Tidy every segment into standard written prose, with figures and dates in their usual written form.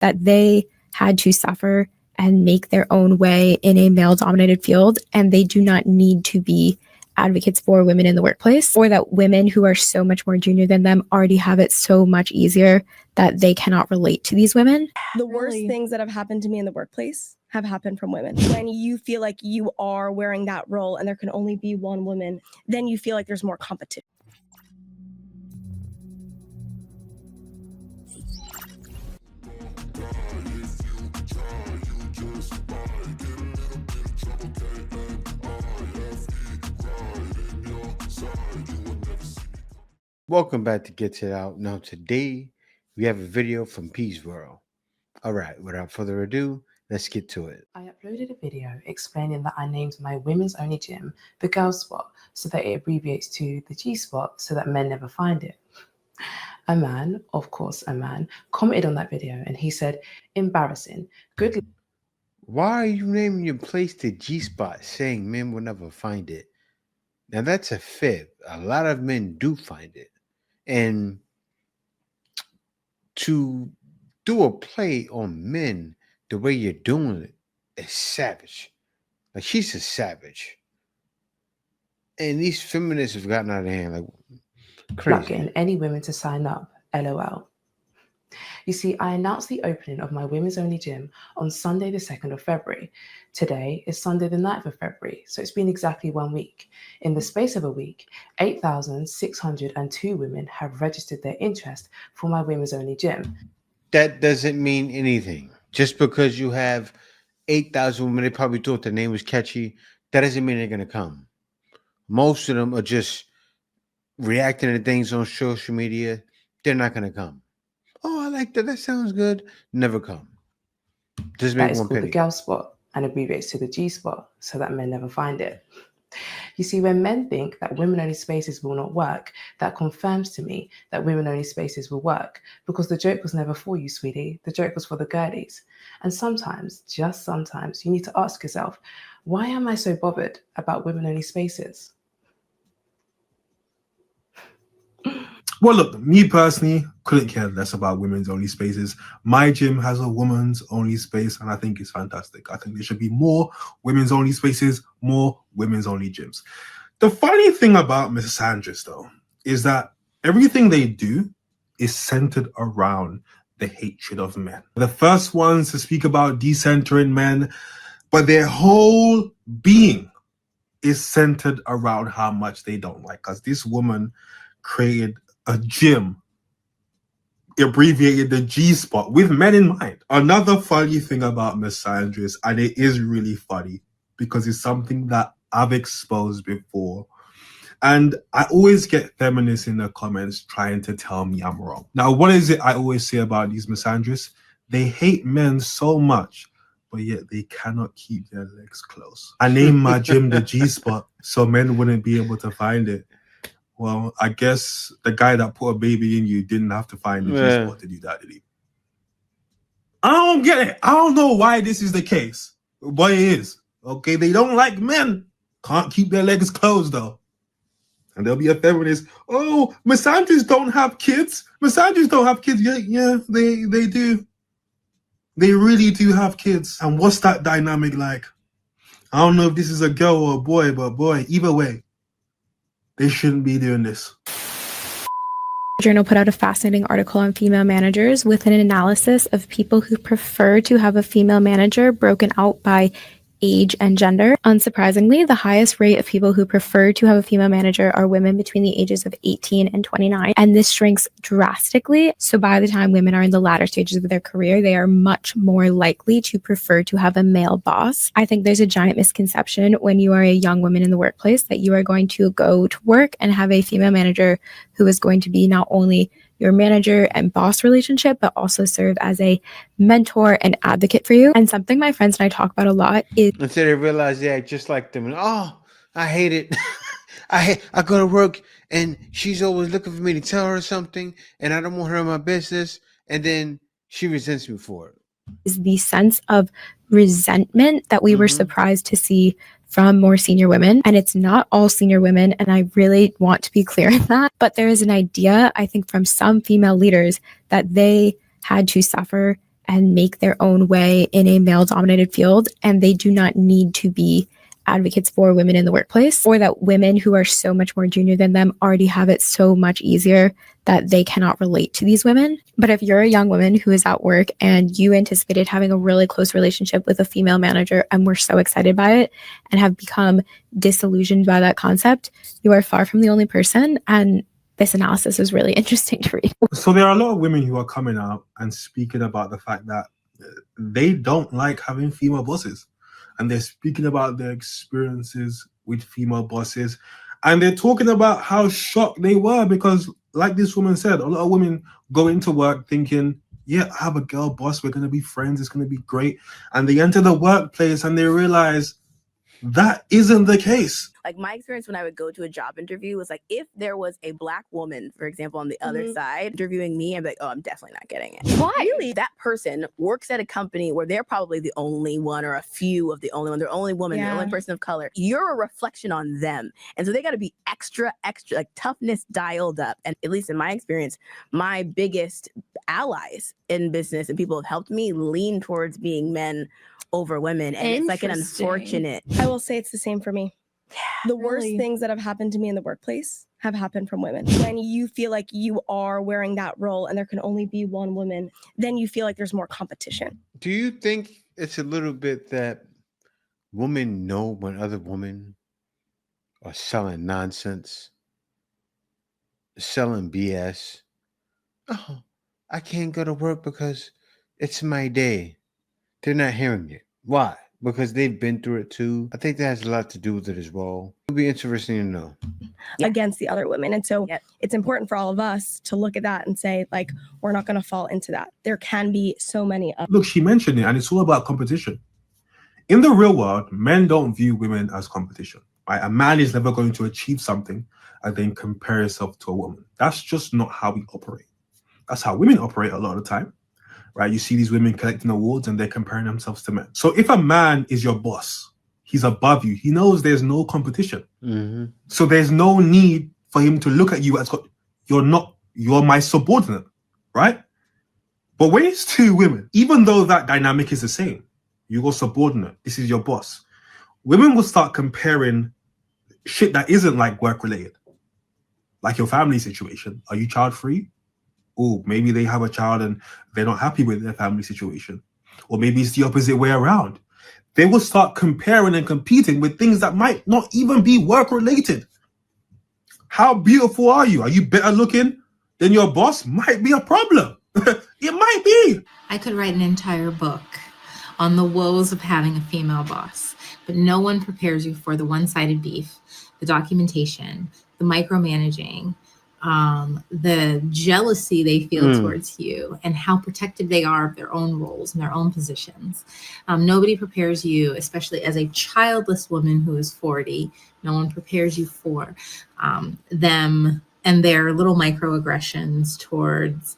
that they had to suffer and make their own way in a male-dominated field, and they do not need to be advocates for women in the workplace, or that women who are so much more junior than them already have it so much easier that they cannot relate to these women. The worst things that have happened to me in the workplace have happened from women. When you feel like you are wearing that role and there can only be one woman, then you feel like there's more competition. Welcome back to Get It Out. Now today we have a video from Peace World. All right, without further ado, let's get to it. I uploaded a video explaining that I named my women's only gym the Girl Spot so that it abbreviates to the G Spot so that men never find it. A man, of course a man, commented on that video and he said, "Embarrassing. Good." Why are you naming your place the G Spot saying men will never find it? Now that's a fib. A lot of men do find it. And to do a play on men the way you're doing it is savage. Like, she's a savage. And these feminists have gotten out of hand like crazy. Not getting any women to sign up, LOL. You see, I announced the opening of my women's only gym on Sunday the 2nd of February. Today is Sunday the 9th of February, so it's been exactly 1 week. In the space of a week, 8,602 women have registered their interest for my women's only gym. That doesn't mean anything. Just because you have 8,000 women, they probably thought the name was catchy, that doesn't mean they're going to come. Most of them are just reacting to things on social media. They're not going to come. Oh, I like that. That sounds good. Never come. Just make That is one called penny. the Girl Spot and abbreviates to the G Spot so that men never find it. You see, when men think that women-only spaces will not work, that confirms to me that women-only spaces will work, because the joke was never for you, sweetie. The joke was for the girlies. And sometimes, just sometimes, you need to ask yourself, why am I so bothered about women-only spaces? Well, look, me personally couldn't care less about women's only spaces. My gym has a women's only space, and I think it's fantastic. I think there should be more women's only spaces, more women's only gyms. The funny thing about misandrists, though, is that everything they do is centered around the hatred of men. The first ones to speak about decentering men, but their whole being is centered around how much they don't like. Because this woman created a gym, abbreviated the G Spot, with men in mind. Another funny thing about misandrists, and it is really funny because it's something that I've exposed before, and I always get feminists in the comments trying to tell me I'm wrong. Now, what is it I always say about these misandrists? They hate men so much, but yet they cannot keep their legs closed. I named my gym the G Spot so men wouldn't be able to find it. Well, I guess the guy that put a baby in you didn't have to find the G Spot to do that, did he? I don't get it. I don't know why this is the case, but it is. Okay, they don't like men. Can't keep their legs closed, though. And there'll be a feminist, oh, misandrists don't have kids. Misandrists don't have kids. Yeah, they do. They really do have kids. And what's that dynamic like? I don't know if this is a girl or a boy, but boy, either way, they shouldn't be doing this. The Journal put out a fascinating article on female managers with an analysis of people who prefer to have a female manager broken out by age and gender. Unsurprisingly, the highest rate of people who prefer to have a female manager are women between the ages of 18 and 29, and this shrinks drastically. So by the time women are in the latter stages of their career, they are much more likely to prefer to have a male boss. I think there's a giant misconception when you are a young woman in the workplace that you are going to go to work and have a female manager who is going to be not only your manager and boss relationship, but also serve as a mentor and advocate for you. And something my friends and I talk about a lot is until they realize they act just like them. And, oh, I hate it. I go to work and she's always looking for me to tell her something, and I don't want her in my business, and then she resents me for it. Is the sense of resentment that we were surprised to see from more senior women. And it's not all senior women, and I really want to be clear on that. But there is an idea, I think, from some female leaders that they had to suffer and make their own way in a male-dominated field, and they do not need to be advocates for women in the workplace, or that women who are so much more junior than them already have it so much easier that they cannot relate to these women. But if you're a young woman who is at work and you anticipated having a really close relationship with a female manager and were so excited by it and have become disillusioned by that concept, you are far from the only person. And this analysis is really interesting to read. So there are a lot of women who are coming out and speaking about the fact that they don't like having female bosses. And they're speaking about their experiences with female bosses. And they're talking about how shocked they were because, like this woman said, a lot of women go into work thinking, yeah, I have a girl boss, we're going to be friends, it's going to be great. And they enter the workplace and they realize that isn't the case. Like my experience when I would go to a job interview was like, if there was a Black woman, for example, on the other side interviewing me, I'd be like, oh, I'm definitely not getting it. Why? Really, that person works at a company where they're probably the only one or a few of the only one, they're only woman, the only person of color. You're a reflection on them. And so they got to be extra, like toughness dialed up. And at least in my experience, my biggest allies in business and people have helped me lean towards being men over women. And it's like an unfortunate. I will say it's the same for me. The worst really. things that have happened to me in the workplace have happened from women. When you feel like you are wearing that role and there can only be one woman, then you feel like there's more competition. Do you think it's a little bit that women know when other women are selling nonsense, selling BS? Oh, I can't go to work because it's my day. They're not hearing it. Why? Because they've been through it too. I think that has a lot to do with it as well. It'll be interesting to know. Against the other women. And so it's important for all of us to look at that and say, like, we're not going to fall into that. There can be so many. Look, she mentioned it, and it's all about competition. In the real world, men don't view women as competition. Right? A man is never going to achieve something and then compare himself to a woman. That's just not how we operate. That's how women operate a lot of the time. Right? You see these women collecting awards and they're comparing themselves to men. So if a man is your boss, he's above you, he knows there's no competition. So there's no need for him to look at you as you're my subordinate, right? But when it's two women, even though that dynamic is the same, you're subordinate, this is your boss, women will start comparing shit that isn't like work related. Like your family situation. Are you child free? Oh, maybe they have a child and they're not happy with their family situation. Or maybe it's the opposite way around. They will start comparing and competing with things that might not even be work related. How beautiful are you? Are you better looking than your boss? Might be a problem. It might be. I could write an entire book on the woes of having a female boss, but no one prepares you for the one-sided beef, the documentation, the micromanaging, the jealousy they feel towards you, and how protective they are of their own roles and their own positions. Nobody prepares you, especially as a childless woman who is 40, no one prepares you for them and their little microaggressions towards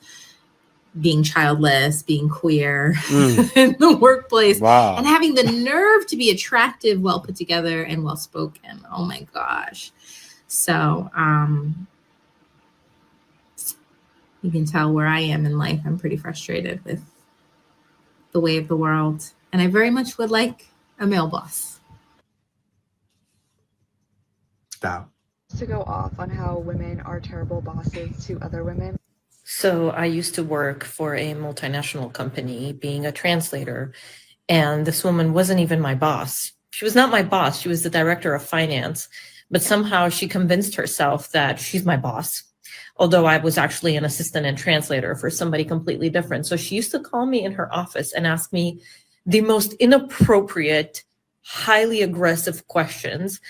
being childless, being queer in the workplace, and having the nerve to be attractive, well put together, and well spoken. Oh my gosh. So, you can tell where I am in life. I'm pretty frustrated with the way of the world. And I very much would like a male boss. Down. To go off on how women are terrible bosses to other women. So I used to work for a multinational company being a translator. And this woman wasn't even my boss. She was not my boss. She was the director of finance. But somehow she convinced herself that she's my boss, although I was actually an assistant and translator for somebody completely different. So she used to call me in her office and ask me the most inappropriate, highly aggressive questions.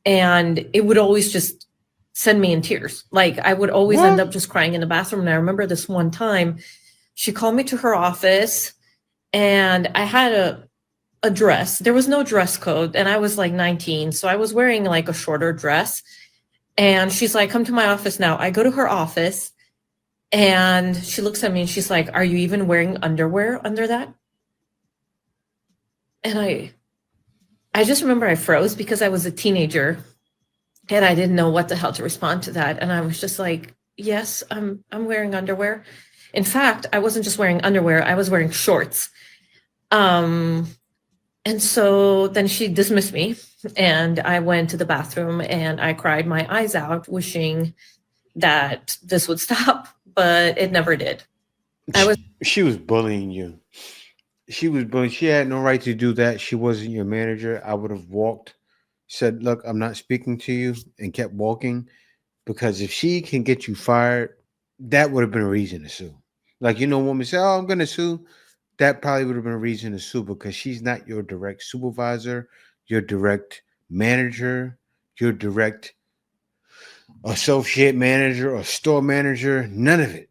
And it would always just send me in tears. Like I would always end up just crying in the bathroom. And I remember this one time she called me to her office and I had a dress. There was no dress code and I was like 19. So I was wearing like a shorter dress. And she's like, come to my office now. I go to her office and she looks at me and she's like, are you even wearing underwear under that? And I just remember I froze because I was a teenager and I didn't know what the hell to respond to that. And I was just like, yes, I'm wearing underwear. In fact, I wasn't just wearing underwear, I was wearing shorts. And so then she dismissed me, and I went to the bathroom and I cried my eyes out, wishing that this would stop, but it never did. She was bullying you. She was bullying. She had no right to do that. She wasn't your manager. I would have walked, said, "Look, I'm not speaking to you," and kept walking. Because if she can get you fired, that would have been a reason to sue. Like, women say, "Oh, I'm going to sue." That probably would have been a reason to sue, because she's not your direct supervisor, your direct manager, your direct associate manager or store manager. None of it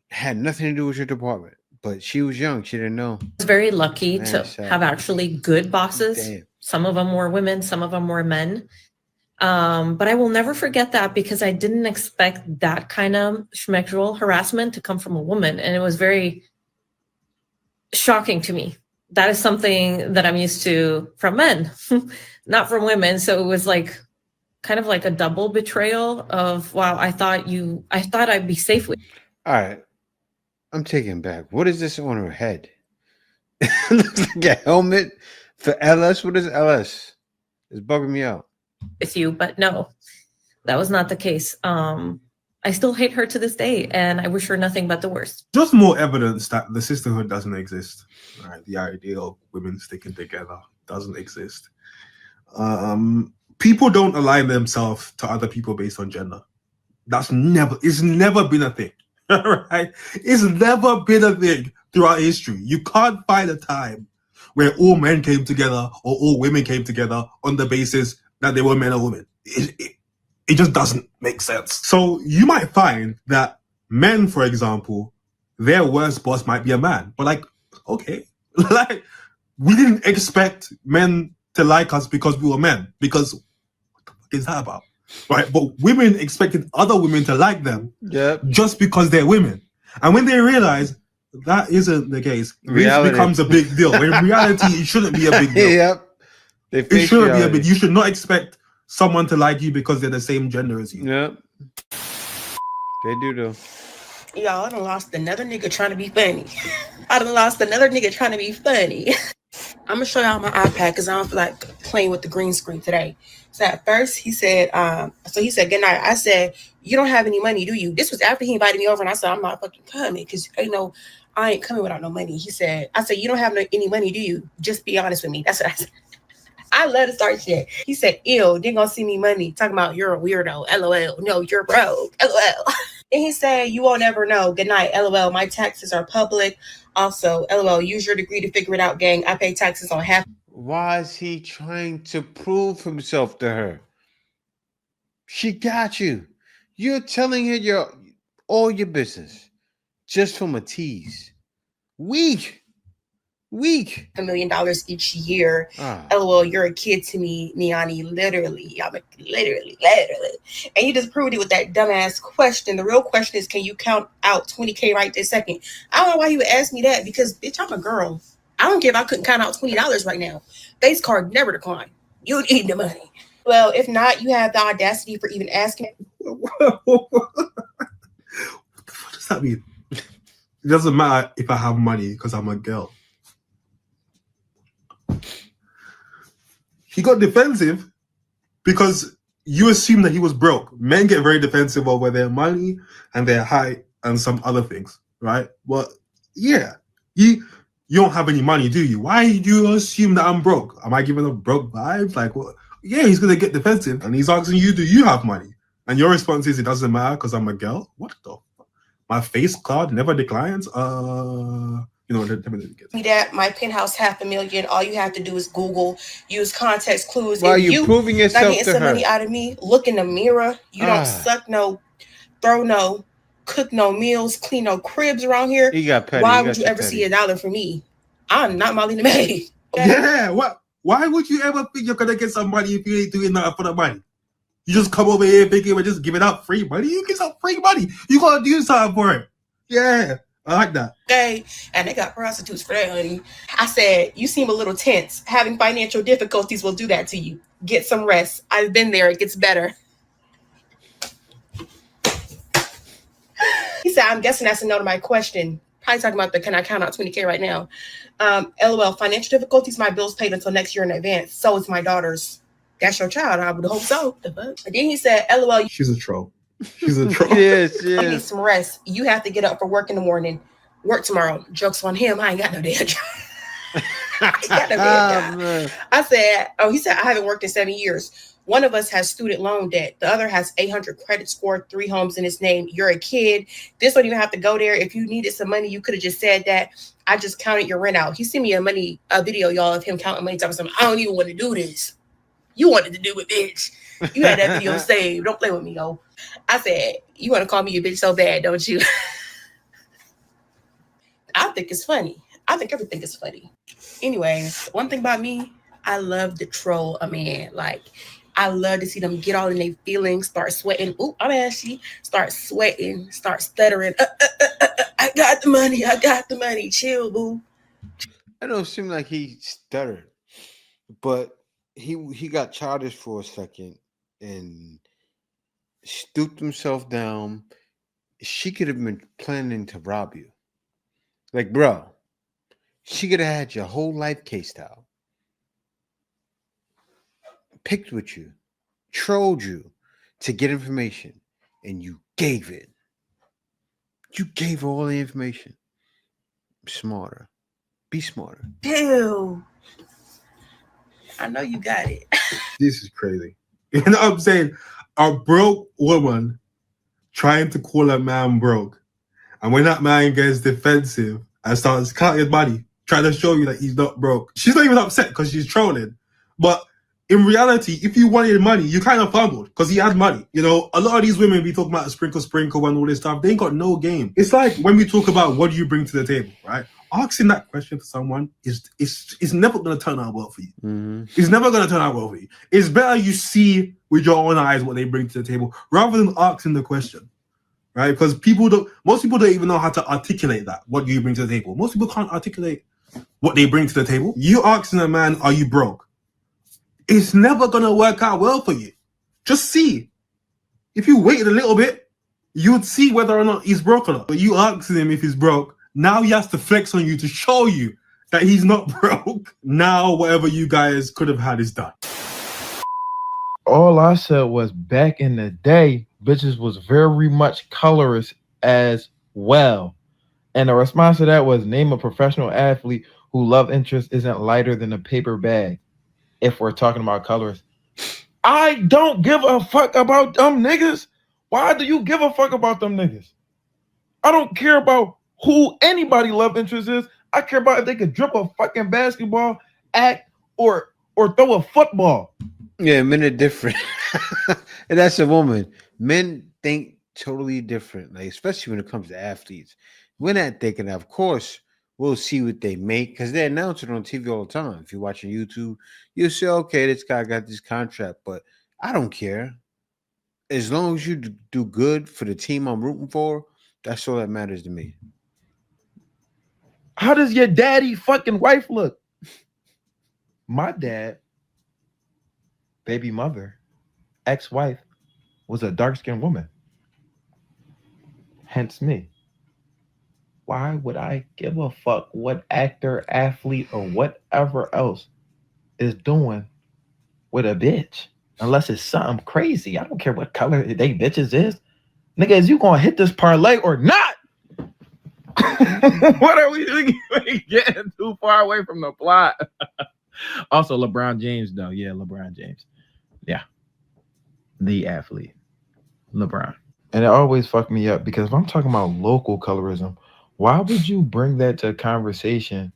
had nothing to do with your department. But she was young. She didn't know. I was very lucky Man, to sad. have actually good bosses. Damn. Some of them were women, some of them were men. But I will never forget that, because I didn't expect that kind of sexual harassment to come from a woman. And it was very shocking to me. That is something that I'm used to from men, not from women. So it was like kind of like a double betrayal of, wow, I thought I'd be safe with. All right. I'm taking back. What is this on her head? Looks like a helmet for LS. What is LS? It's bugging me out. With you, but no, that was not the case. I still hate her to this day, and I wish her nothing but the worst. Just more evidence that the sisterhood doesn't exist. Right? The idea of women sticking together doesn't exist. People don't align themselves to other people based on gender. It's never been a thing. Right? It's never been a thing throughout history. You can't find a time where all men came together or all women came together on the basis that they were men or women. It just doesn't make sense. So you might find that men, for example, their worst boss might be a man. But like, okay, like we didn't expect men to like us because we were men. Because what the fuck is that about? Right? But women expected other women to like them just because they're women. And when they realize that isn't the case, it becomes a big deal. When in reality, it shouldn't be a big deal. Yep. It shouldn't be a big. You should not expect someone to like you because they're the same gender as you. Yep. They do though. Y'all, I done lost another nigga trying to be funny. I'm gonna show y'all my iPad because I don't feel like playing with the green screen today. So at first he said, good night. I said, you don't have any money, do you? This was after he invited me over, and I said, I'm not fucking coming because I ain't coming without no money. I said, you don't have any money, do you? Just be honest with me. That's what I said. I love to start shit. He said, ew, didn't gonna see me money. Talking about you're a weirdo. LOL. No, you're broke. LOL. And he said, you won't ever know. Good night. LOL. My taxes are public. Also, LOL. Use your degree to figure it out, gang. I pay taxes on half. Why is he trying to prove himself to her? She got you. You're telling her all your business just from a tease. Weak. $1 million each year. LOL, you're a kid to me, Niani. Literally. I'm literally. And you just proved it with that dumbass question. The real question is, can you count out 20K right this second? I don't know why you would ask me that, because bitch, I'm a girl. I don't care if I couldn't count out $20 right now. Face card never decline. You need the money. Well, if not, you have the audacity for even asking. What the fuck does that mean? It doesn't matter if I have money because I'm a girl. He got defensive because you assume that he was broke. Men get very defensive over their money and their height and some other things, right? Well, yeah, you don't have any money, do you? Why do you assume that I'm broke? Am I giving them broke vibes? Like, well, yeah, he's gonna get defensive and he's asking you, do you have money? And your response is, it doesn't matter because I'm a girl. What the fuck? My face card never declines. Me that my penthouse $500,000. All you have to do is Google, use context clues. Why are you proving yourself not getting to some her? money out of me? Look in the mirror. You don't suck no, throw no, cook no meals, clean no cribs around here. He got petty. Why would you ever see $1 from me? I'm not Molly the Maid. Yeah, what? Why would you ever think you're gonna get some money if you ain't doing nothing for the money? You just come over here thinking we're just giving out free money. You get some free money. You gotta do something for it. Yeah, I like that. Okay, and they got prostitutes for that, honey. I said, you seem a little tense. Having financial difficulties will do that to you. Get some rest. I've been there. It gets better. He said, said, I'm guessing that's a no to my question. Probably talking about the can I count out 20K right now? LOL, financial difficulties, my bills paid until next year in advance. So it's my daughter's. That's your child. I would hope so. And then he said, LOL. She's a troll. She's a troll. Yes, You need yes. some rest. You have to get up for work in the morning. Work tomorrow. Joke's on him. I ain't got no damn job. I said, he said, I haven't worked in 7 years. One of us has student loan debt. The other has 800 credit score, 3 homes in his name. You're a kid. This don't even have to go there. If you needed some money, you could have just said that. I just counted your rent out. He sent me a video, y'all, of him counting money. Talking something. I don't even want to do this. You wanted to do it, bitch. You had that video saved. Don't play with me, yo. I said, you want to call me a bitch so bad, don't you? I think it's funny. I think everything is funny. Anyway, one thing about me, I love to troll a man. Like, I love to see them get all in their feelings, start sweating. Ooh, I'm ashy. Start sweating, start stuttering. I got the money. I got the money. Chill, boo. I don't seem like he stuttered, but he got childish for a second and stooped himself down. She could have been planning to rob you. Like, bro, she could have had your whole life cased out, picked with you, trolled you to get information, and you gave it. You gave her all the information. Smarter. Be smarter. Ew. I know you got it. This is crazy. You know what I'm saying? A broke woman trying to call a man broke. And when that man gets defensive and starts counting money, trying to show you that he's not broke, she's not even upset because she's trolling. But in reality, if you wanted money, you kind of fumbled because he had money. You know, a lot of these women be talking about sprinkle and all this stuff. They ain't got no game. It's like when we talk about what do you bring to the table, right? Asking that question to someone is never going to turn out well for you. Mm-hmm. It's never going to turn out well for you. It's better you see with your own eyes what they bring to the table rather than asking the question, right? Because most people don't even know how to articulate that. What do you bring to the table? Most people can't articulate what they bring to the table. You asking a man, are you broke? It's never going to work out well for you. Just see. If you waited a little bit, you would see whether or not he's broke or not. But you asking him if he's broke, now he has to flex on you to show you that he's not broke. Now whatever you guys could have had is done. All I said was back in the day, bitches was very much colorist as well. And the response to that was name a professional athlete who love interest isn't lighter than a paper bag. If we're talking about colors, I don't give a fuck about them niggas. Why do you give a fuck about them niggas? I don't care about who anybody love interest is. I care about if they could dribble a fucking basketball, act, or throw a football. Yeah, men are different. And that's a woman. Men think totally different, like especially when it comes to athletes. We're not thinking, of course, we'll see what they make because they announce it on TV all the time. If you're watching YouTube, you'll say, okay, this guy got this contract, but I don't care. As long as you do good for the team I'm rooting for, that's all that matters to me. How does your daddy fucking wife look? My dad, baby mother, ex-wife, was a dark-skinned woman. Hence me. Why would I give a fuck what actor, athlete, or whatever else is doing with a bitch? Unless it's something crazy. I don't care what color they bitches is. Nigga, is you gonna hit this parlay or not? What are we doing? Getting too far away from the plot. Also, LeBron James, though. Yeah, LeBron James. Yeah. The athlete. LeBron. And it always fucked me up because if I'm talking about local colorism, why would you bring that to a conversation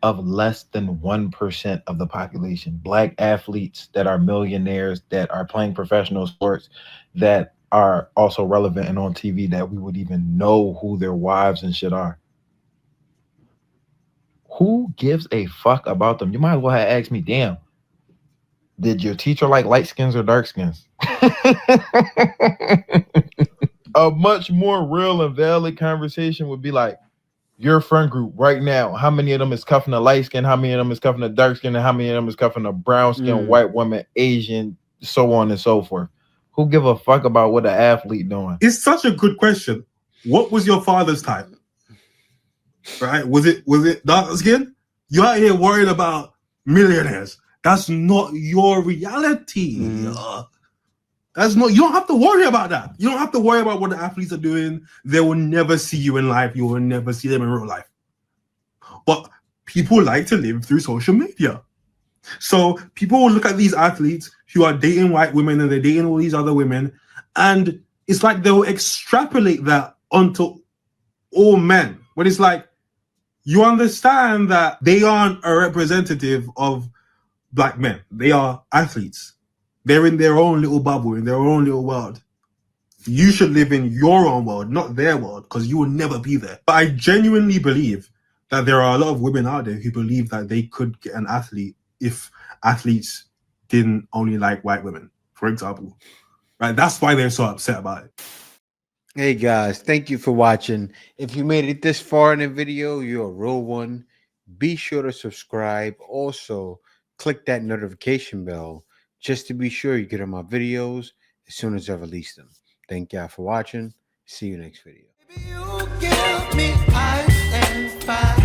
of less than 1% of the population? Black athletes that are millionaires, that are playing professional sports, that are also relevant and on TV, that we would even know who their wives and shit are. Who gives a fuck about them? You might as well have asked me, damn, did your teacher like light skins or dark skins? A much more real and valid conversation would be like, your friend group right now, how many of them is cuffing a light skin, how many of them is cuffing a dark skin, and how many of them is cuffing a brown skin, white woman, Asian, so on and so forth. Who give a fuck about what an athlete doing? It's such a good question. What was your father's type? Right? Was it dark skin? You're out here worried about millionaires. That's not your reality. That's not. You don't have to worry about that. You don't have to worry about what the athletes are doing. They will never see you in life. You will never see them in real life. But people like to live through social media. So people will look at these athletes who are dating white women and they're dating all these other women, and it's like they'll extrapolate that onto all men. But it's like, you understand that they aren't a representative of black men. They are athletes. They're in their own little bubble, in their own little world. You should live in your own world, not their world, because you will never be there. But I genuinely believe that there are a lot of women out there who believe that they could get an athlete if athletes didn't only like white women, for example. Right? That's why they're so upset about it. Hey guys, thank you for watching. If you made it this far in the video, you're a real one. Be sure to subscribe. Also, click that notification bell just to be sure you get on my videos as soon as I release them. Thank y'all for watching. See you next video. You give me ice and fire.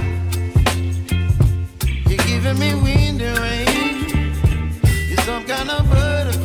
You're giving me wind and rain. You're some kind of bird.